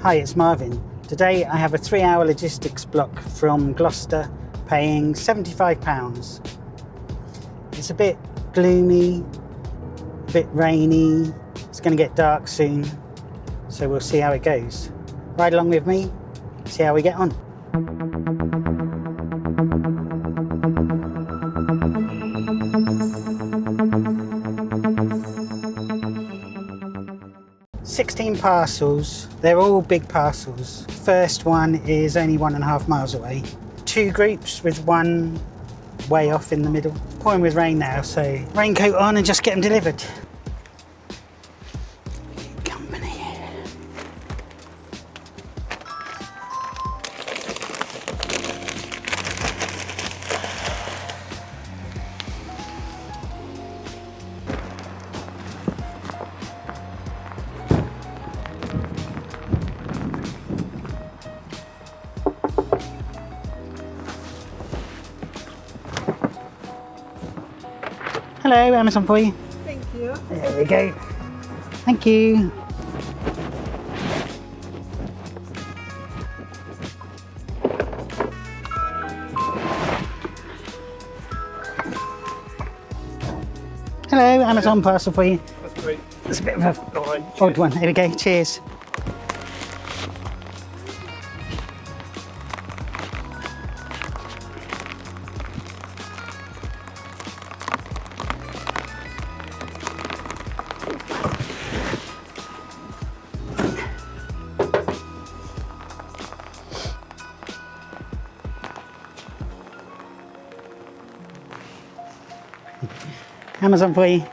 Hi, it's Marvin. Today I have a 3-hour logistics block from Gloucester, paying £75. It's a bit gloomy, a bit rainy, it's going to get dark soon, so we'll see how it goes. Ride along with me, see how we get on. $16 parcels, they're all big parcels. First one is only 1.5 miles away. 2 groups with one way off in the middle. Pouring with rain now, so raincoat on and just get them delivered. Company. Hello, Amazon for you. Thank you. There we go. Thank you. Hello, Amazon parcel for you. That's great. It's a bit of a odd one. There we go. Cheers. Amazon for you.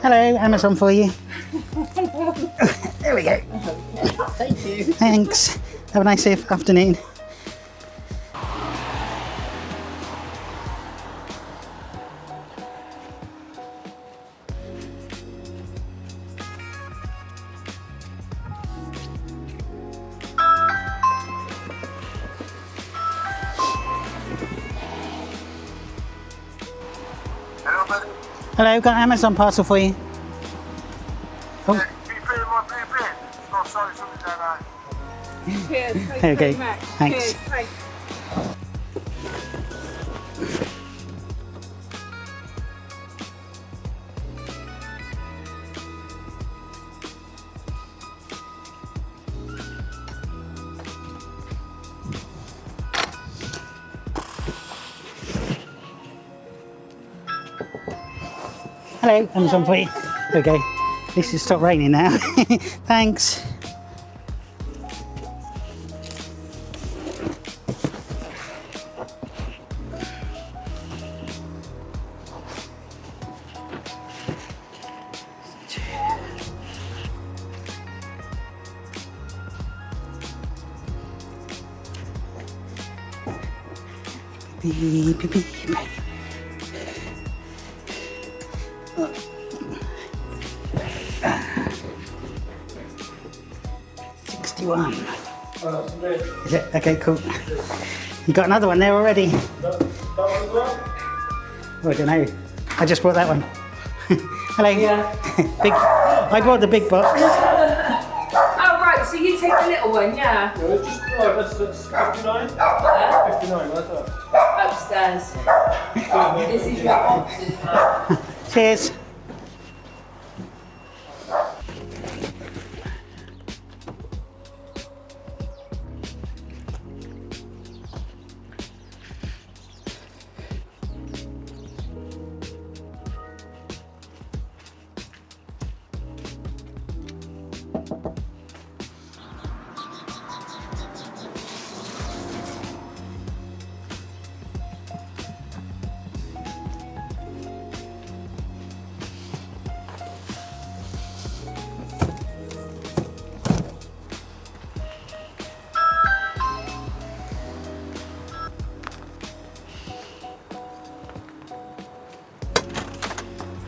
Hello, Amazon for you. There we go. Thank you. Thanks. Have a nice afternoon. Hello, buddy. Hello, got an Amazon parcel for you. Oh, Can you put in my blue bin? Oh, sorry, something's going on. Cheers. Thank there you we very go. much. Thanks. Cheers. Thanks. hello, Amazon for you. There we go. At least it's stopped raining now. Thanks. Beep, beep, beep. 61. Is it? Okay, cool. You got another one there already? Oh, I don't know. I just bought that one. Hello. Yeah. Big. I bought the big box. Oh, right, so you take the little one, yeah? Yeah, it's just, that's 59. 59, that's up. Upstairs. This is your boxes, man. Cheers.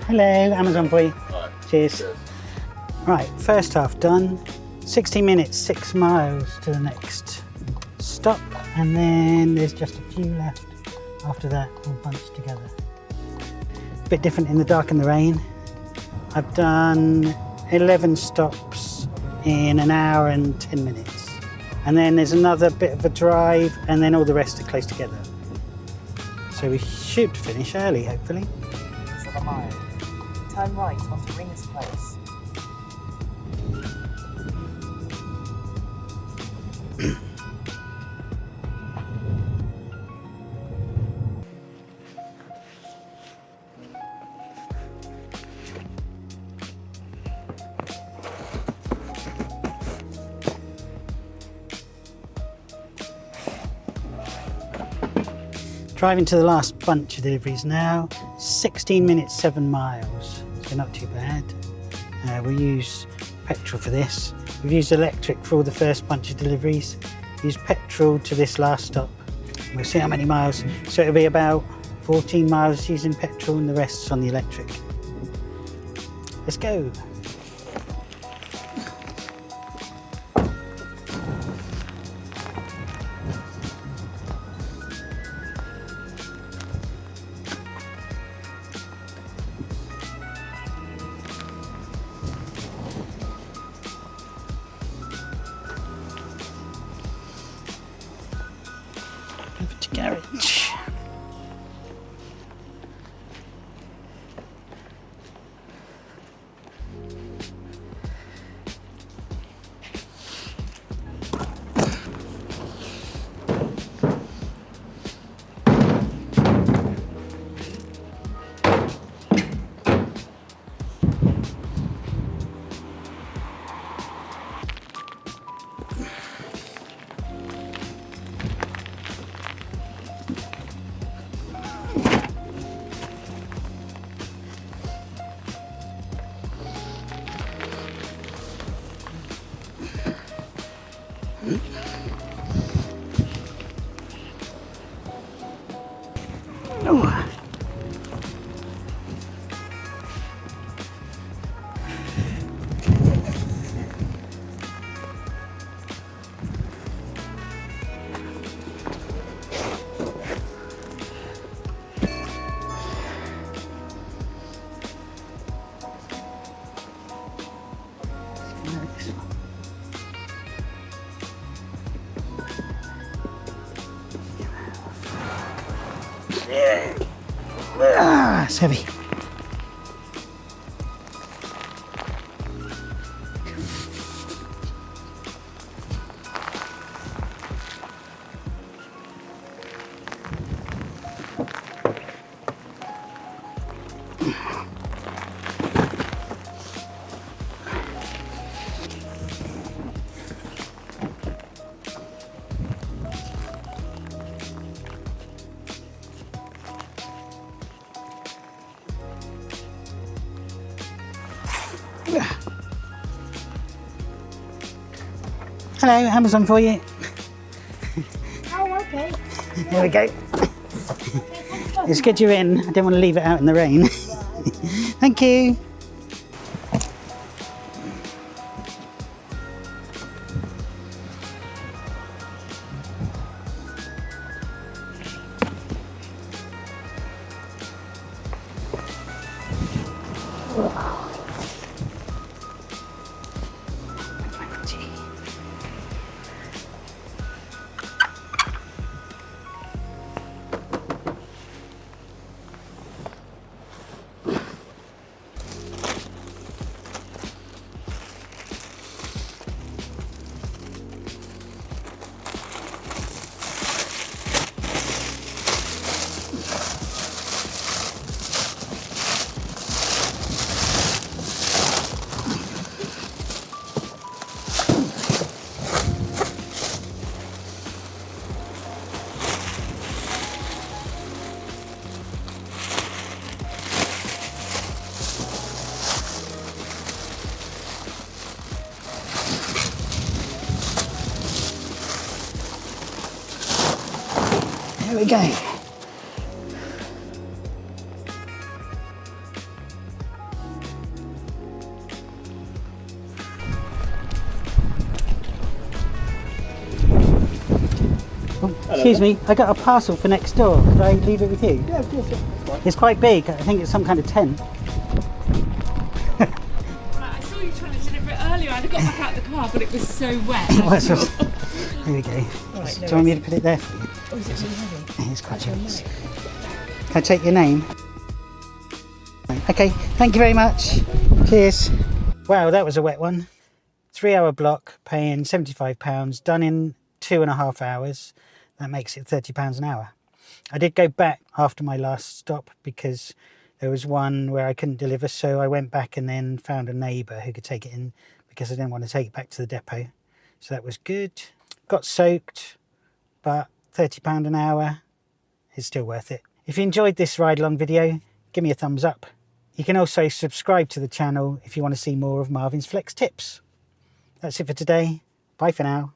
Hello, Amazon for you. Right. Cheers. Right, first half done. 60 minutes, 6 miles to the next stop, and then there's just a few left after that, all bunched together. A bit different in the dark and the rain. I've done 11 stops in an hour and 10 minutes. And then there's another bit of a drive, and then all the rest are close together. So we should finish early, hopefully. For the mile. Turn right onto Ringers Place. Driving to the last bunch of deliveries now. 16 minutes, 7 miles. So not too bad. We'll use petrol for this. We've used electric for all the first bunch of deliveries. Use petrol to this last stop. We'll see how many miles. So it'll be about 14 miles using petrol and the rest's on the electric. Let's go. Over to garage. Oh. Ah, it's heavy. Hello, Amazon for you. Oh, okay. There we go. It's good you're in. I don't want to leave it out in the rain. Thank you. There we go. Oh, excuse me, I got a parcel for next door. Could I leave it with you? Yeah, of course. Yeah. It's quite big. I think it's some kind of tent. Right, I saw you trying to deliver it earlier and I got back out of the car, but it was so wet. There we go. Right, Do you want me to put it there for you? Oh, is it really heavy? It's quite heavy. Can I take your name? Okay, thank you very much. Cheers. Wow, that was a wet one. 3-hour block, paying £75, done in 2.5 hours. That makes it £30 an hour. I did go back after my last stop because there was one where I couldn't deliver, so I went back and then found a neighbour who could take it in because I didn't want to take it back to the depot. So that was good. Got soaked, but £30 an hour is still worth it. If you enjoyed this ride along video, give me a thumbs up. You can also subscribe to the channel if you want to see more of Marvin's Flex tips. That's it for today. Bye for now.